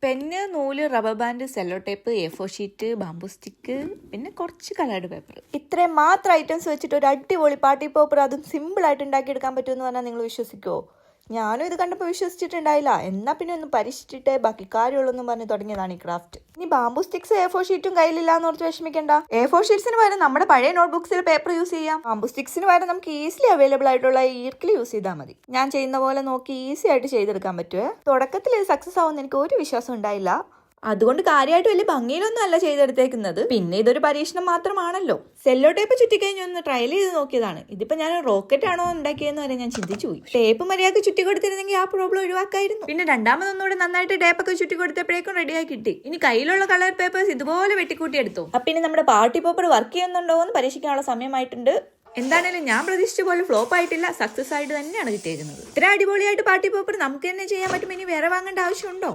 Pen, നൂല്, rubber band, sello tape, A4 sheet, bamboo stick, പിന്നെ കുറച്ച് കളേർഡ് പേപ്പർ. ഇത്രയും മാത്രം ഐറ്റംസ് വെച്ചിട്ട് ഒരു അടിപൊളി പാർട്ടി പോപ്പർ അതും സിമ്പിളായിട്ട് ഉണ്ടാക്കിയെടുക്കാൻ പറ്റുമെന്ന് പറഞ്ഞാൽ നിങ്ങൾ വിശ്വസിക്കുമോ? ഞാനും ഇത് കണ്ടപ്പോൾ വിശ്വസിച്ചിട്ടുണ്ടായില്ല. എന്നാൽ പിന്നെ ഒന്ന് പരീക്ഷിച്ചിട്ടേ ബാക്കി കാര്യമുള്ളൂ പറഞ്ഞ് തുടങ്ങിയതാണ് ഈ ക്രാഫ്റ്റ്. ഇനി ബാംബു സ്റ്റിക്സ് A4 ഷീറ്റും കയ്യിലില്ല എന്ന് ഓർത്ത് വിഷമിക്കേണ്ട. A4 ഷീറ്റ്സിന് പകരം നമ്മുടെ പഴയ നോട്ട്ബുക്സിൽ പേപ്പർ യൂസ് ചെയ്യാം. ബാംബു സ്റ്റിക്സിന് പകരം നമുക്ക് ഈസിലി അവൈലബിൾ ആയിട്ടുള്ള ഈർക്കിൽ യൂസ് ചെയ്താൽ മതി. ഞാൻ ചെയ്യുന്ന പോലെ നോക്കി ഈസി ആയിട്ട് ചെയ്തെടുക്കാൻ പറ്റുമേ. തുടക്കത്തിൽ ഇത് സക്സസ് ആവുമെന്ന് എനിക്ക് ഒരു വിശ്വാസം ഉണ്ടായില്ല. അതുകൊണ്ട് കാര്യമായിട്ട് വലിയ ഭംഗിയിലൊന്നും അല്ല ചെയ്തെടുത്തേക്കുന്നത്. പിന്നെ ഇതൊരു പരീക്ഷണം മാത്രമാണല്ലോ. സെല്ലോ ടേപ്പ് ചുറ്റിക്കഴിഞ്ഞ് ഒന്ന് ട്രയൽ ചെയ്ത് നോക്കിയതാണ്. ഇതിപ്പോ ഞാൻ റോക്കറ്റ് ആണോ ഉണ്ടാക്കിയെന്ന് വരെ ഞാൻ ചിന്തിച്ചു പോയി. ടേപ്പ് മര്യാദക്ക് ചുറ്റി കൊടുത്തിരുന്നെങ്കിൽ ആ പ്രോബ്ലം ഒഴിവാക്കായിരുന്നു. പിന്നെ രണ്ടാമതൊന്നുകൂടെ നന്നായിട്ട് ടേപ്പൊക്കെ ചുറ്റി കൊടുത്തപ്പോഴേക്കും റെഡിയായി കിട്ടി. ഇനി കയ്യിലുള്ള കളർ പേപ്പേഴ്സ് ഇതുപോലെ വെട്ടിക്കൂട്ടി എടുത്തു. അപ്പൊ ഇനി നമ്മുടെ പാർട്ടി പേപ്പർ വർക്ക് ചെയ്യുന്നുണ്ടോ എന്ന് പരീക്ഷിക്കാനുള്ള സമയമായിട്ടുണ്ട്. എന്താണേലും ഞാൻ പ്രതീക്ഷിച്ച പോലെ ഫ്ലോപ്പ് ആയിട്ടില്ല, സക്സസ് ആയിട്ട് തന്നെയാണ് കിട്ടിയേക്കുന്നത്. ഇത്ര അടിപൊളിയായിട്ട് പാർട്ടി പേപ്പർ നമുക്ക് തന്നെ ചെയ്യാൻ പറ്റും. ഇനി വേറെ വാങ്ങേണ്ട ആവശ്യമുണ്ടോ?